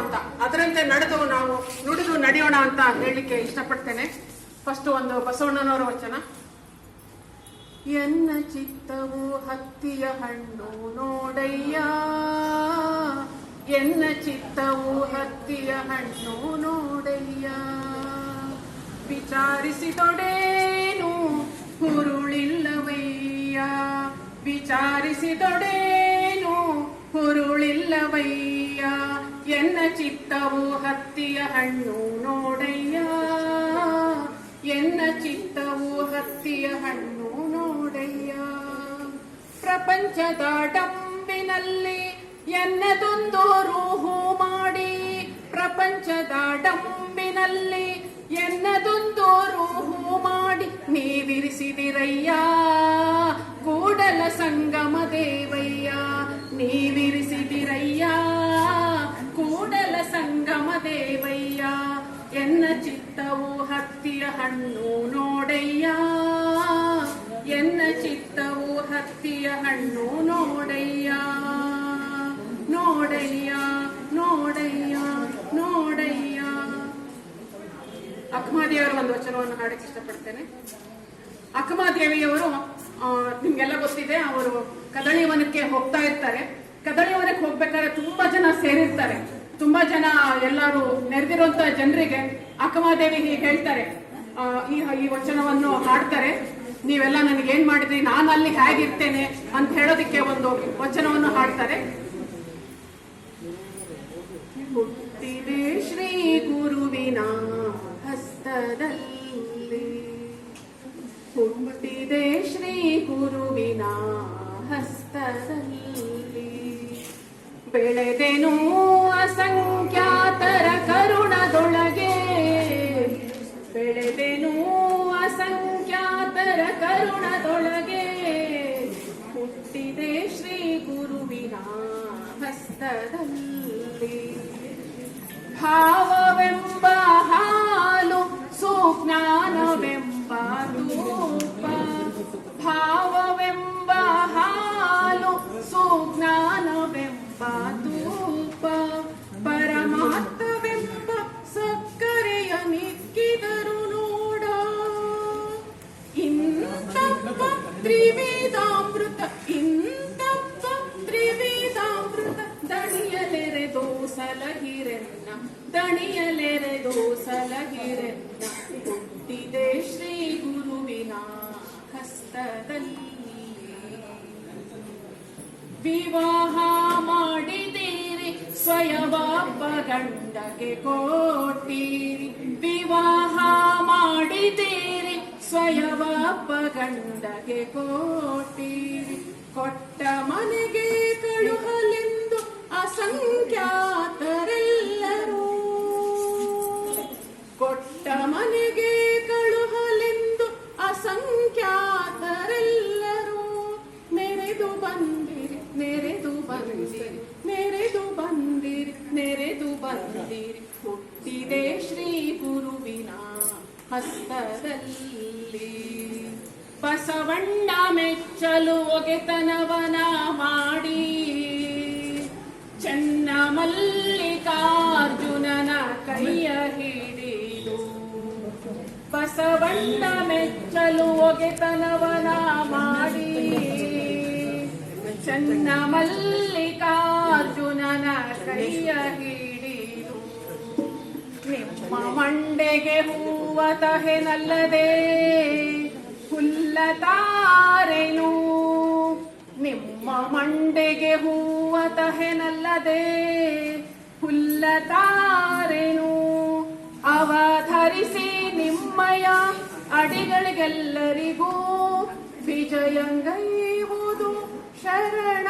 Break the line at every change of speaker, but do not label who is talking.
ಅಂತ, ಅದರಂತೆ ನಾವು ನುಡಿದು ನಡೆಯೋಣ ಅಂತ ಹೇಳಲಿಕ್ಕೆ ಇಷ್ಟಪಡ್ತೇನೆ. ಫಸ್ಟ್ ಒಂದು ಬಸವಣ್ಣನವರ ವಚನ. ಎನ್ನ ಚಿತ್ತವು ಹತ್ತಿಯ ಹಣ್ಣು ನೋಡಯ್ಯ, ಎನ್ನ ಚಿತ್ತವು ಹತ್ತಿಯ ಹಣ್ಣು ನೋಡಯ್ಯ, ವಿಚಾರಿಸಿದೊಡೇನು ಹುರುಳಿಲ್ಲವಯ್ಯ, ವಿಚಾರಿಸಿದೊಡೇನು ಹುರುಳಿಲ್ಲವಯ್ಯ, ಎನ್ನ ಚಿತ್ತವು ಹತ್ತಿಯ ಹಣ್ಣು ನೋಡಯ್ಯ, ಎನ್ನ ಚಿತ್ತವು ಹತ್ತಿಯ ಹಣ್ಣು ನೋಡಯ್ಯ. ಪ್ರಪಂಚದ ಡಂಬಿನಲ್ಲಿ ಎನ್ನದೊಂದು ರೂಹು ಮಾಡಿ, ಪ್ರಪಂಚದ ಡಂಬಿನಲ್ಲಿ ಎನ್ನದೊಂದು ರೂಹು ಮಾಡಿ, ನೀವಿರಿಸಿದಿರಯ್ಯ ಕೂಡಲ ಸಂಗಮ ದೇವಯ್ಯ, ನೀವಿರಿಸಿದಿರಯ್ಯ ಕೂಡಲ ಸಂಗಮ ದೇವಯ್ಯ, ಎನ್ನ ಚಿತ್ತವು ಹತ್ತಿಯ ಹಣ್ಣು ನೋಡಯ್ಯ, ಎನ್ನ ಚಿತ್ತವು ಹತ್ತಿಯ ಹಣ್ಣು ನೋಡಯ್ಯ, ನೋಡಯ್ಯ ನೋಡಯ್ಯ ನೋಡಯ್ಯ. ಅಕ್ಕಮಹಾದೇವಿಯವರ ಒಂದು ವಚನವನ್ನು ಹಾಡಕ್ಕೆ ಇಷ್ಟಪಡ್ತೇನೆ. ಅಕ್ಕಮಹಾದೇವಿಯವರು ನಿಮ್ಗೆಲ್ಲ ಗೊತ್ತಿದೆ, ಅವರು ಕದಳಿವನಕ್ಕೆ ಹೋಗ್ತಾ ಇರ್ತಾರೆ. ಕದಳಿವನಕ್ಕೆ ಹೋಗ್ಬೇಕಾದ್ರೆ ತುಂಬಾ ಜನ ಸೇರಿರ್ತಾರೆ. ತುಂಬಾ ಜನ ಎಲ್ಲರೂ ನೆರೆದಿರುವಂತ ಜನರಿಗೆ ಅಕ್ಕಮಹಾದೇವಿ ಹೀಗೆ ಹೇಳ್ತಾರೆ, ಈ ವಚನವನ್ನು ಹಾಡ್ತಾರೆ. ನೀವೆಲ್ಲ ನನಗೆ ಏನ್ ಮಾಡಿದ್ರಿ, ನಾನು ಅಲ್ಲಿ ಹೇಗಿರ್ತೇನೆ ಅಂತ ಹೇಳೋದಿಕ್ಕೆ ಒಂದು ವಚನವನ್ನು ಹಾಡ್ತಾರೆ. ಹುಟ್ಟಿದೆ ಶ್ರೀ ಗುರುವಿನ ಹಸ್ತದಲ್ಲಿ, ಹುಟ್ಟಿದೆ ಶ್ರೀ ಗುರುವಿನ ಹಸ್ತದಲ್ಲಿ, ಬೆಳೆದೆನು ಅಸಂಖ್ಯಾತರ ಕರುಣದೊಳಗೆ, ಬೆಳೆದೆನು ಅಸಂಖ್ಯಾತರ ಕರುಣದೊಳಗೆ, ಹುಟ್ಟಿದೆ ಶ್ರೀ ಗುರುವಿನ ಹಸ್ತದಲ್ಲಿ. ಭಾವವೆಂಬ ಹಾಲು ಸುಜ್ಞಾನವೆಂಬ ಧೂಪ, ಭಾವವೆಂಬ ಹಾಲು ಸುಜ್ಞಾನವೆಂಬ ಧೂಪ, ಪರಮಾರ್ಥವೆಂಬ ಸಕ್ಕರೆಯ ನಿಕ್ಕಿದರು ನೋಡ, ಇಂತಪ್ಪ ತ್ರಿವೇದಾಮೃತ, ಇಂತಪ್ಪ ತ್ರಿವೇದಾಮೃತ, ದಣಿಯಲೆರೆದೋ ಸಲಹಿರೆನ್ನ, ದಣಿಯಲೆರೆದೋ ಸಲಹಿರೆನ್ನ, ಹುಟ್ಟಿದೆ ಶ್ರೀ ಗುರುವಿನ ಹಸ್ತದಲ್ಲಿ. ವಿವಾಹ ಮಾಡಿದಿರಿ ಸ್ವಯವಾಪ ಗಂಡಗೆ ಕೊಟ್ಟಿರಿ, ವಿವಾಹ ಮಾಡಿದಿರಿ ಸ್ವಯವಾಪ ಗಂಡಗೆ ಕೊಟ್ಟಿರಿ, ಕೊಟ್ಟ ಮನೆಗೆ ಕಳುಹಲೆಂದು ಅಸಂಖ್ಯಾತರೆಲ್ಲರೂ, ಕೊಟ್ಟ ಮನೆಗೆ ಕಳುಹಲೆಂದು ಅಸಂಖ್ಯಾತರೆಲ್ಲರೂ, ನೆರೆದು ಬಂದಿರಿ ನೆರೆದು ಬಂದಿರಿ ನೆರೆದು ಬಂದಿರಿ ನೆರೆದು ಬಂದಿರಿ, ಹುಟ್ಟಿದೆ ಶ್ರೀ ಗುರುವಿನ ಹಸ್ತದಲ್ಲಿ. ಬಸವಣ್ಣ ಮೆಚ್ಚಲು ಒಗೆತನವನ ಮಾಡಿ, ಚೆನ್ನ ಮಲ್ಲಿಕಾರ್ಜುನನ ಕೈಯ ಹಿಡಿದು, ಬಸವಣ್ಣ ಮೆಚ್ಚಲು ಒಗೆತನವನ ಮಾಡಿ, ಚೆನ್ನ ಮಲ್ಲಿಕಾರ್ಜುನನ ಕೈಯ ಹಿಡಿದು, ನಿಮ್ಮ ಮಂಡೆಗೆ ಹೂವ ತಹೆನಲ್ಲದೆ ಹುಲ್ಲತಾರೆನು, ನಿಮ್ಮ ಮಂಡೆಗೆ ಹೂವ ತಹೆನಲ್ಲದೆ ಹುಲ್ಲತಾರೆನು, ಅವಧರಿಸಿ ನಿಮ್ಮಯ ಅಡಿಗಳಿಗೆಲ್ಲರಿಗೂ ವಿಜಯಂಗೈವುದು ಶರಣ.